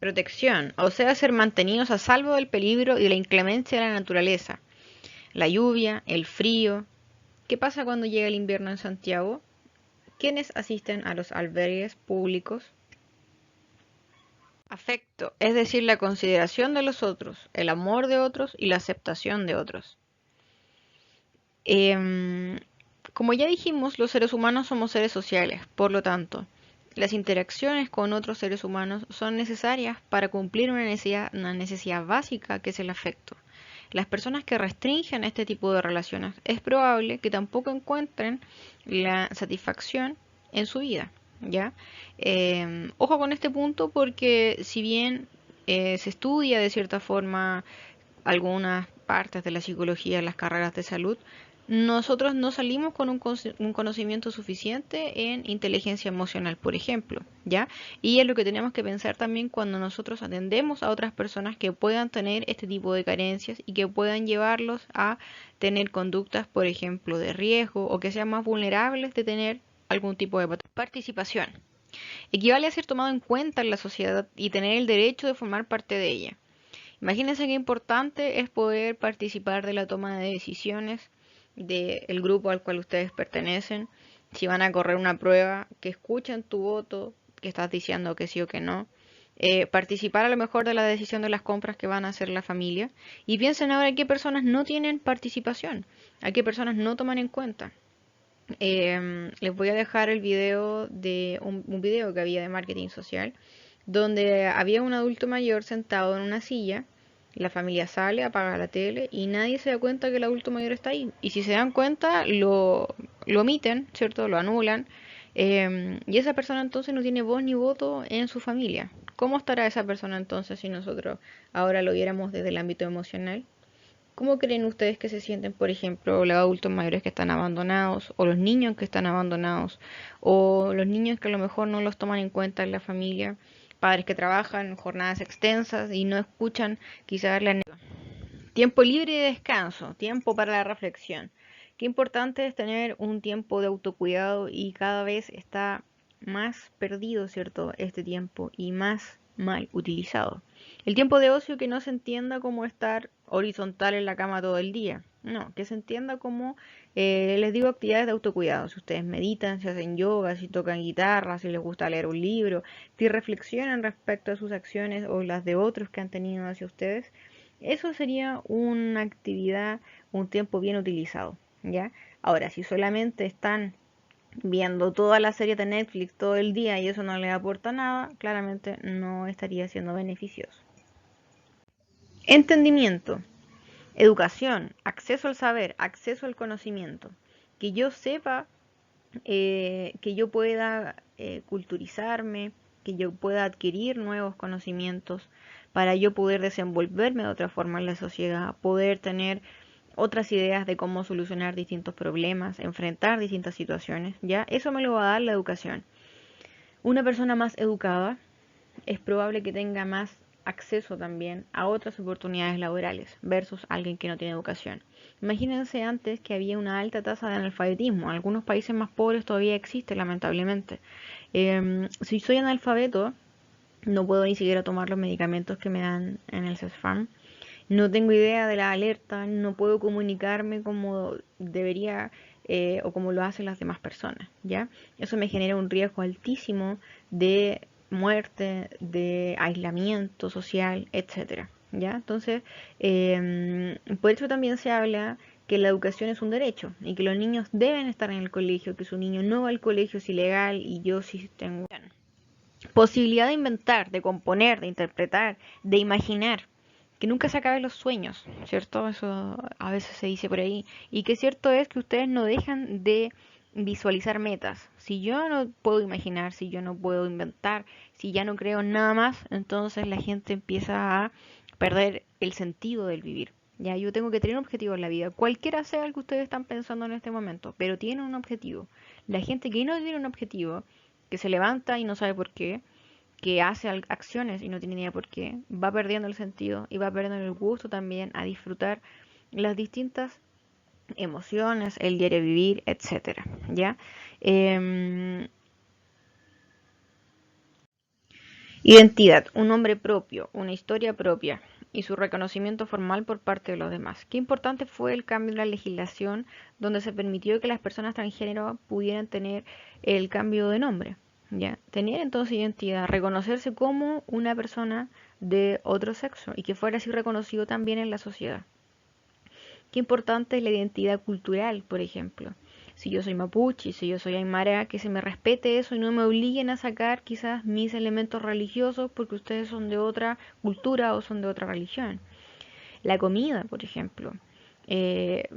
Protección, o sea, ser mantenidos a salvo del peligro y de la inclemencia de la naturaleza. La lluvia, el frío. ¿Qué pasa cuando llega el invierno en Santiago? ¿Quiénes asisten a los albergues públicos? Afecto, es decir, la consideración de los otros, el amor de otros y la aceptación de otros. Em, Como ya dijimos, los seres humanos somos seres sociales, por lo tanto, las interacciones con otros seres humanos son necesarias para cumplir una necesidad básica que es el afecto. Las personas que restringen este tipo de relaciones es probable que tampoco encuentren la satisfacción en su vida, ¿ya? Ojo con este punto porque si bien se estudia de cierta forma algunas partes de la psicología en las carreras de salud, nosotros no salimos con un conocimiento suficiente en inteligencia emocional, por ejemplo, ¿ya? Y es lo que tenemos que pensar también cuando nosotros atendemos a otras personas que puedan tener este tipo de carencias y que puedan llevarlos a tener conductas, por ejemplo, de riesgo o que sean más vulnerables de tener algún tipo de participación. Equivale a ser tomado en cuenta en la sociedad y tener el derecho de formar parte de ella. Imagínense qué importante es poder participar de la toma de decisiones del grupo al cual ustedes pertenecen. Si van a correr una prueba, que escuchen tu voto, que estás diciendo que sí o que no. Participar a lo mejor de la decisión de las compras que van a hacer la familia. Y piensen ahora qué personas no tienen participación, a qué personas no toman en cuenta. Les voy a dejar el video de un video que había de marketing social, donde había un adulto mayor sentado en una silla, la familia sale, apaga la tele y nadie se da cuenta que el adulto mayor está ahí. Y si se dan cuenta, lo omiten, ¿cierto? Lo anulan. Y esa persona entonces no tiene voz ni voto en su familia. ¿Cómo estará esa persona entonces si nosotros ahora lo viéramos desde el ámbito emocional? ¿Cómo creen ustedes que se sienten, por ejemplo, los adultos mayores que están abandonados, o los niños que están abandonados, o los niños que a lo mejor no los toman en cuenta en la familia, padres que trabajan en jornadas extensas y no escuchan quizás la tiempo libre y de descanso, tiempo para la reflexión? Qué importante es tener un tiempo de autocuidado y cada vez está más perdido, ¿cierto? Este tiempo y más mal utilizado. El tiempo de ocio que no se entienda como estar horizontal en la cama todo el día. No, que se entienda como, les digo, actividades de autocuidado. Si ustedes meditan, si hacen yoga, si tocan guitarra, si les gusta leer un libro, si reflexionan respecto a sus acciones o las de otros que han tenido hacia ustedes, eso sería una actividad, un tiempo bien utilizado, ¿ya? Ahora, si solamente están viendo toda la serie de Netflix todo el día y eso no les aporta nada, claramente no estaría siendo beneficioso. Entendimiento, educación, acceso al saber, acceso al conocimiento. Que yo sepa, que yo pueda culturizarme, que yo pueda adquirir nuevos conocimientos para yo poder desenvolverme de otra forma en la sociedad, poder tener otras ideas de cómo solucionar distintos problemas, enfrentar distintas situaciones, ¿ya? Eso me lo va a dar la educación. Una persona más educada es probable que tenga más acceso también a otras oportunidades laborales versus alguien que no tiene educación. Imagínense antes que había una alta tasa de analfabetismo. En algunos países más pobres todavía existe, lamentablemente. Si soy analfabeto, no puedo ni siquiera tomar los medicamentos que me dan en el CESFAM. No tengo idea de la alerta, no puedo comunicarme como debería o como lo hacen las demás personas, ¿ya? Eso me genera un riesgo altísimo de muerte, de aislamiento social, etcétera, ¿ya? Entonces, por eso también se habla que la educación es un derecho y que los niños deben estar en el colegio, que su niño no va al colegio es ilegal y yo sí tengo posibilidad de inventar, de componer, de interpretar, de imaginar, que nunca se acaben los sueños, ¿cierto? Eso a veces se dice por ahí. Y que cierto es que ustedes no dejan de visualizar metas. Si yo no puedo imaginar, si yo no puedo inventar, si ya no creo nada más, entonces la gente empieza a perder el sentido del vivir. Ya, yo tengo que tener un objetivo en la vida, cualquiera sea el que ustedes están pensando en este momento, pero tienen un objetivo. La gente que no tiene un objetivo, que se levanta y no sabe por qué, que hace acciones y no tiene ni idea por qué, va perdiendo el sentido y va perdiendo el gusto también a disfrutar las distintas emociones, el diario vivir, etcétera, ¿ya? Eh, Identidad, un nombre propio, una historia propia y su reconocimiento formal por parte de los demás. Qué importante fue el cambio en la legislación donde se permitió que las personas transgénero pudieran tener el cambio de nombre, ¿ya? Tener entonces identidad, reconocerse como una persona de otro sexo y que fuera así reconocido también en la sociedad. Qué importante es la identidad cultural, por ejemplo. Si yo soy mapuche, si yo soy aymara, que se me respete eso y no me obliguen a sacar quizás mis elementos religiosos porque ustedes son de otra cultura o son de otra religión. La comida, por ejemplo. Eh,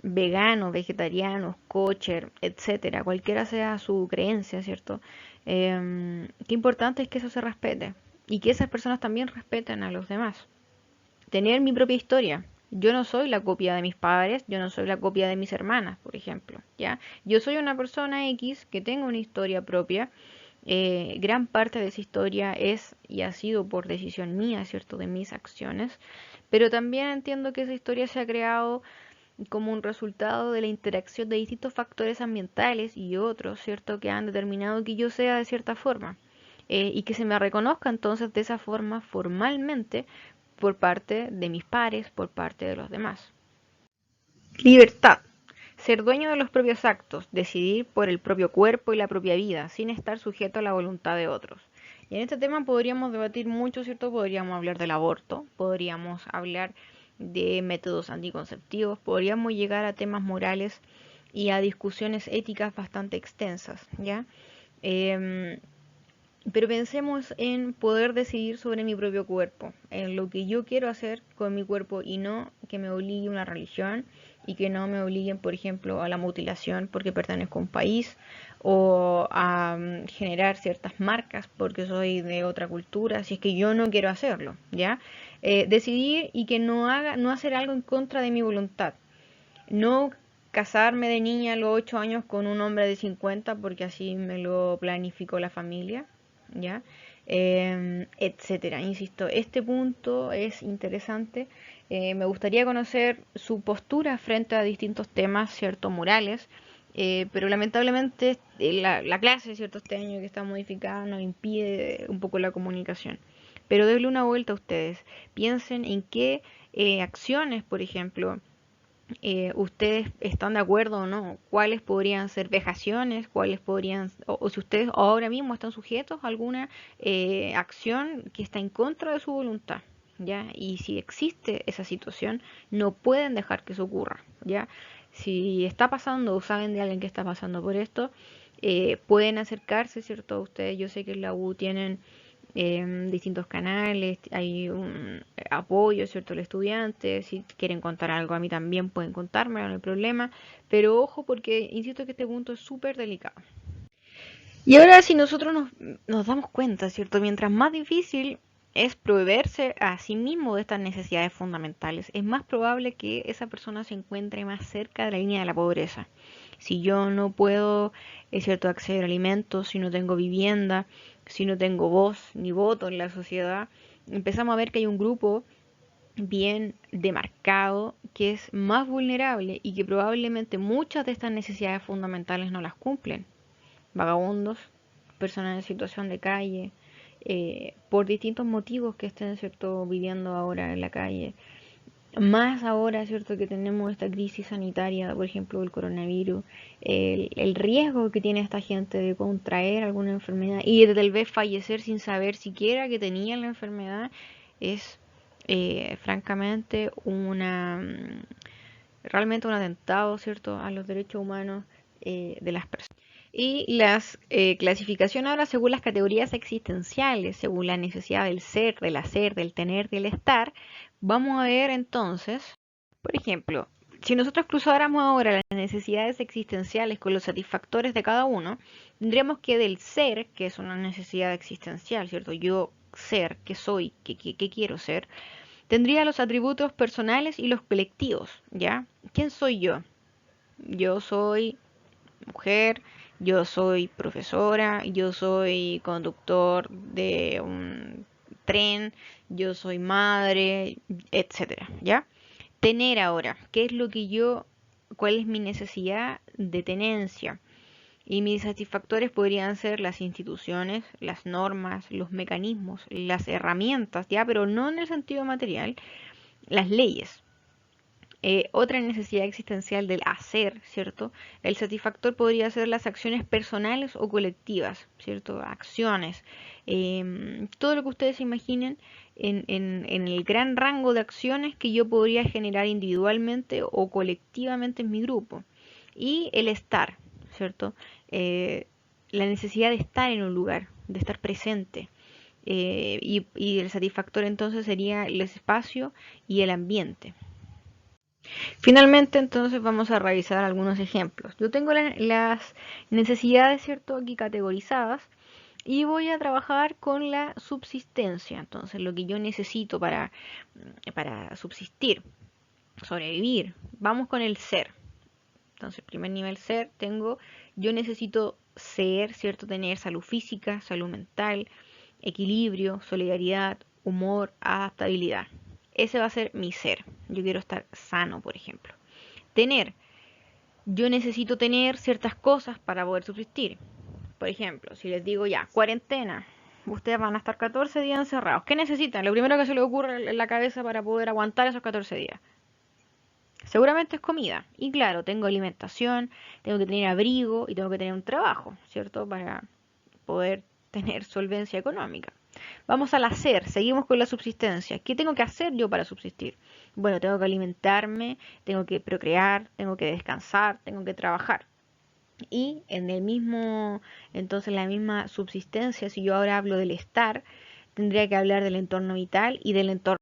Veganos, vegetarianos, kosher, etcétera, cualquiera sea su creencia, ¿cierto? Qué importante es que eso se respete y que esas personas también respeten a los demás. Tener mi propia historia. Yo no soy la copia de mis padres, yo no soy la copia de mis hermanas, por ejemplo, ¿ya? Yo soy una persona X que tengo una historia propia. Gran parte de esa historia es y ha sido por decisión mía, ¿cierto? De mis acciones. Pero también entiendo que esa historia se ha creado como un resultado de la interacción de distintos factores ambientales y otros, ¿cierto? Que han determinado que yo sea de cierta forma. Y que se me reconozca entonces de esa forma formalmente por parte de mis pares, por parte de los demás. Libertad. Ser dueño de los propios actos, decidir por el propio cuerpo y la propia vida, sin estar sujeto a la voluntad de otros. Y en este tema podríamos debatir mucho, ¿cierto? Podríamos hablar del aborto, podríamos hablar de métodos anticonceptivos, podríamos llegar a temas morales y a discusiones éticas bastante extensas, ¿ya? Eh, pero pensemos en poder decidir sobre mi propio cuerpo, en lo que yo quiero hacer con mi cuerpo y no que me obligue una religión y que no me obliguen, por ejemplo, a la mutilación porque pertenezco a un país o a generar ciertas marcas porque soy de otra cultura, si es que yo no quiero hacerlo, ¿ya? Decidir y que no hacer algo en contra de mi voluntad. No casarme de niña a los 8 años con un hombre de 50 porque así me lo planificó la familia, ¿ya? Etcétera. Insisto, este punto es interesante. Me gustaría conocer su postura frente a distintos temas, ¿cierto? Morales. Pero lamentablemente la clase, ¿cierto? Este año que está modificada nos impide un poco la comunicación. Pero denle una vuelta a ustedes. Piensen en qué acciones, por ejemplo, ustedes están de acuerdo o no, cuáles podrían ser vejaciones, cuáles podrían, o si ustedes ahora mismo están sujetos a alguna acción que está en contra de su voluntad, ¿ya? Y si existe esa situación, no pueden dejar que eso ocurra, ¿ya? Si está pasando o saben de alguien que está pasando por esto, pueden acercarse, ¿cierto? Ustedes, yo sé que en la U tienen distintos canales, hay un apoyo, ¿cierto?, al estudiante, si quieren contar algo a mí también pueden contármelo, no hay problema, pero ojo porque insisto que este punto es súper delicado. Y ahora si nosotros nos damos cuenta, ¿cierto?, mientras más difícil es proveerse a sí mismo de estas necesidades fundamentales, es más probable que esa persona se encuentre más cerca de la línea de la pobreza. Si yo no puedo, es cierto, acceder a alimentos, si no tengo vivienda, si no tengo voz ni voto en la sociedad, empezamos a ver que hay un grupo bien demarcado que es más vulnerable y que probablemente muchas de estas necesidades fundamentales no las cumplen. Vagabundos, personas en situación de calle, por distintos motivos que estén, ¿cierto?, viviendo ahora en la calle. Más ahora, ¿cierto?, que tenemos esta crisis sanitaria, por ejemplo, el coronavirus, el riesgo que tiene esta gente de contraer alguna enfermedad y de tal vez fallecer sin saber siquiera que tenía la enfermedad, es francamente realmente un atentado, ¿cierto?, a los derechos humanos de las personas. Y las clasificación ahora según las categorías existenciales, según la necesidad del ser, del hacer, del tener, del estar, vamos a ver entonces, por ejemplo, si nosotros cruzáramos ahora las necesidades existenciales con los satisfactores de cada uno, tendríamos que del ser, que es una necesidad existencial, ¿cierto? Yo ser, que soy, que quiero ser, tendría los atributos personales y los colectivos, ¿ya? ¿Quién soy yo? Yo soy mujer, yo soy profesora, yo soy conductor de un tren, yo soy madre, etcétera, ¿ya? Tener ahora, ¿qué es lo que yo, cuál es mi necesidad de tenencia? Y mis satisfactores podrían ser las instituciones, las normas, los mecanismos, las herramientas, ya, pero no en el sentido material, las leyes. Otra necesidad existencial del hacer, ¿cierto? El satisfactor podría ser las acciones personales o colectivas, ¿cierto? Acciones. Todo lo que ustedes imaginen en el gran rango de acciones que yo podría generar individualmente o colectivamente en mi grupo. Y el estar, ¿cierto? La necesidad de estar en un lugar, de estar presente. Y el satisfactor entonces sería el espacio y el ambiente. Finalmente, entonces vamos a revisar algunos ejemplos. Yo tengo las necesidades, ¿cierto?, aquí categorizadas y voy a trabajar con la subsistencia. Entonces, lo que yo necesito para subsistir, sobrevivir. Vamos con el ser. Entonces, primer nivel ser, yo necesito ser, ¿cierto?, tener salud física, salud mental, equilibrio, solidaridad, humor, adaptabilidad. Ese va a ser mi ser. Yo quiero estar sano, por ejemplo. Tener. Yo necesito tener ciertas cosas para poder subsistir. Por ejemplo, si les digo ya, cuarentena, ustedes van a estar 14 días encerrados. ¿Qué necesitan? Lo primero que se les ocurre en la cabeza para poder aguantar esos 14 días. Seguramente es comida. Y claro, tengo alimentación, tengo que tener abrigo y tengo que tener un trabajo, ¿cierto? Para poder tener solvencia económica. Vamos al hacer, seguimos con la subsistencia. ¿Qué tengo que hacer yo para subsistir? Bueno, tengo que alimentarme, tengo que procrear, tengo que descansar, tengo que trabajar. Y en el mismo, entonces la misma subsistencia, si yo ahora hablo del estar, tendría que hablar del entorno vital y del entorno